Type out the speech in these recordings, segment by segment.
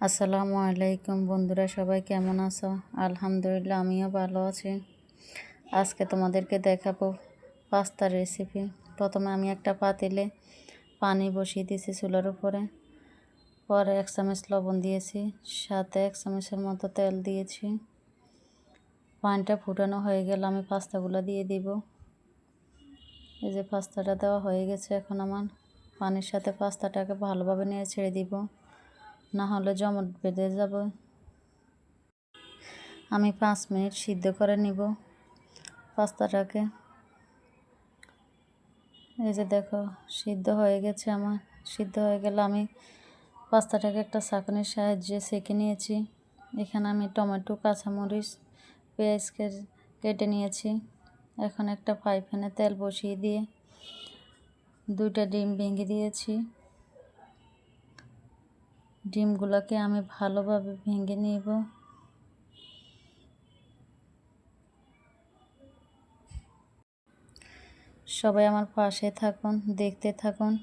আসসালামু আলাইকুম বন্ধুরা, সবাই কেমন আছো? আলহামদুলিল্লাহ, আমিও ভালো আছি। আজকে তোমাদেরকে দেখাবো পাস্তার রেসিপি। প্রথমে আমি একটা পাতিলে পানি বসিয়ে দিয়েছি চুলার উপরে। পরে 1 চামচ লবণ দিয়েছি, সাথে 1 চামচের মতো তেল দিয়েছি। পানিটা ফুটানো হয়ে গেলে আমি পাস্তাগুলো দিয়ে দিব। এই যে পাস্তাটা দেওয়া হয়ে গেছে। এখন আমার পানির সাথে পাস্তাটাকে ভালোভাবে নেড়ে ছেড়ে দিব, না হলে জমাট বেঁধে যাবে। আমি 5 মিনিট সিদ্ধ করে নিব পাস্তাটাকে। এই যে দেখো, সিদ্ধ হয়ে গেছে আমার। সিদ্ধ হয়ে গেলে আমি পাস্তাটাকে একটা ছাঁকনির সাহায্যে ছেঁকে নিয়েছি। এখানে আমি টমেটো, কাঁচামরিচ, পেঁয়াজ কেটে নিয়েছি। এখন একটা ফ্রাই প্যানে তেল বসিয়ে দিয়ে 2টা ডিম ভেঙে দিয়েছি। ডিমগুলোকে আমি ভালোভাবে ভেঙে নিব। সবাই আমার পাশে থাকুন, দেখতে থাকুন,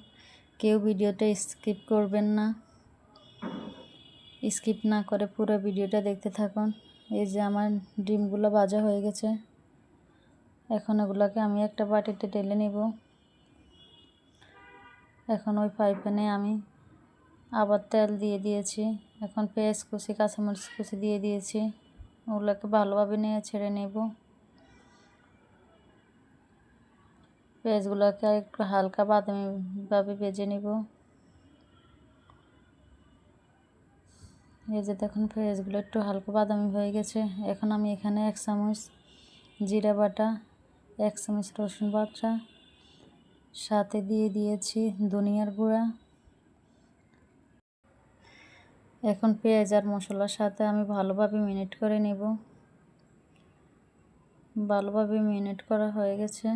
কেউ ভিডিওটা স্কিপ করবেন না। স্কিপ না করে পুরো ভিডিওটা দেখতে থাকুন। এই যে আমার ডিমগুলো ভাজা হয়ে গেছে। এখন এগুলোকে আমি একটা বাটিতে ঢেলে নিব। এখন ওই ফ্রাই প্যানে আমি আবার তেল দিয়ে দিয়েছি। এখন পেঁয়াজ কুচি, কাঁচামরিচ কুচি দিয়ে দিয়েছি। ওগুলোকে ভালোভাবে নিয়ে ছেড়ে নেব। পেঁয়াজগুলোকে একটু হালকা বাদামিভাবে ভেজে নিব। এই যে দেখুন, পেঁয়াজগুলো একটু হালকা বাদামি হয়ে গেছে। এখন আমি এখানে 1 চামচ জিরা বাটা, 1 চামচ রসুন বাটা, সাথে দিয়ে দিয়েছি ধনিয়ার গুঁড়া। এখন পেঁয়াজ আর মশলার সাথে আমি ভালোভাবে মিনিট করে নেব। ভালোভাবে মিনিট করা হয়ে গেছে।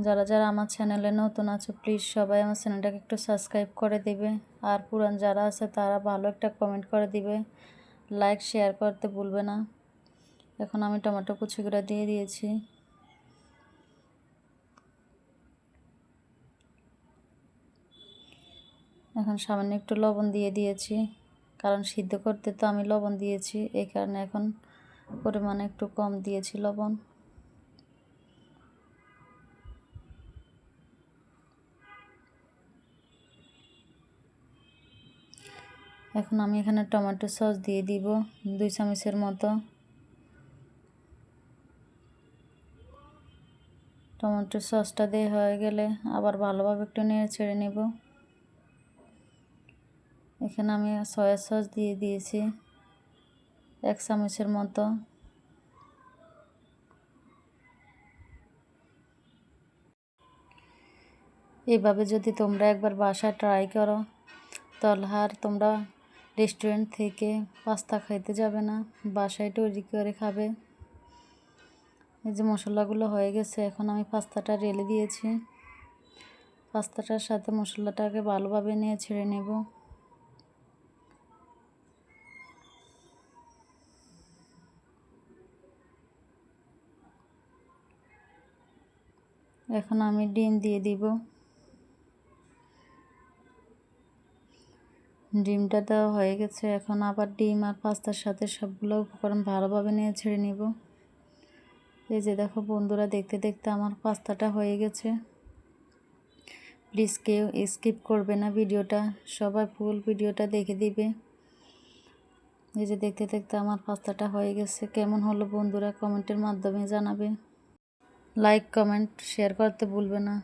যারা যারা আমার চ্যানেলে নতুন আছে, প্লিজ সবাই আমার চ্যানেলটাকে একটু সাবস্ক্রাইব করে দিবে। আর পুরান যারা আছে তারা ভালো একটা কমেন্ট করে দিবে, লাইক শেয়ার করতে ভুলবে না। এখন আমি টমেটো কুচিগুলো দিয়ে দিয়েছি। এখন সামান্য একটু লবণ দিয়ে দিয়েছি, কারণ সিদ্ধ করতে তো আমি লবণ দিয়েছি, এই কারণে এখন পরিমাণে একটু কম দিয়েছি লবণ। এখন আমি এখানে টমেটো সস দিয়ে দিব 2 চামচের মতো। টমেটো সসটা দিয়ে হয়ে গেলে আবার ভালোভাবে একটু নেড়ে ছেড়ে নেব। এখানে আমি সয়া সস দিয়ে দিয়েছি 1 চামচের মতো। এভাবে যদি তোমরা একবার বাসায় ট্রাই করো, তাহলে আর তোমরা রেস্টুরেন্ট থেকে পাস্তা খাইতে যাবে না, বাসায় তৈরি করে খাবে। এই যে মশলাগুলো হয়ে গেছে। এখন আমি পাস্তাটা ঢেলে দিয়েছি। পাস্তাটার সাথে মশলাটাকে ভালোভাবে নিয়ে ছেড়ে নেব। এখন আমি ডিম দিয়ে দিব। ডিমটা দেওয়া হয়ে গেছে। এখন আবার ডিম আর পাস্তার সাথে সবগুলো উপকরণ ভালোভাবে নিয়ে ছেড়ে নিব। এই যে দেখো বন্ধুরা, দেখতে দেখতে আমার পাস্তাটা হয়ে গেছে। প্লিজ কেউ স্কিপ করবে না ভিডিওটা, সবাই ফুল ভিডিওটা দেখে দিবে। এই যে দেখতে দেখতে আমার পাস্তাটা হয়ে গেছে। কেমন হলো বন্ধুরা কমেন্টের মাধ্যমে জানাবে। লাইক, কমেন্ট, শেয়ার করতে ভুলবে না।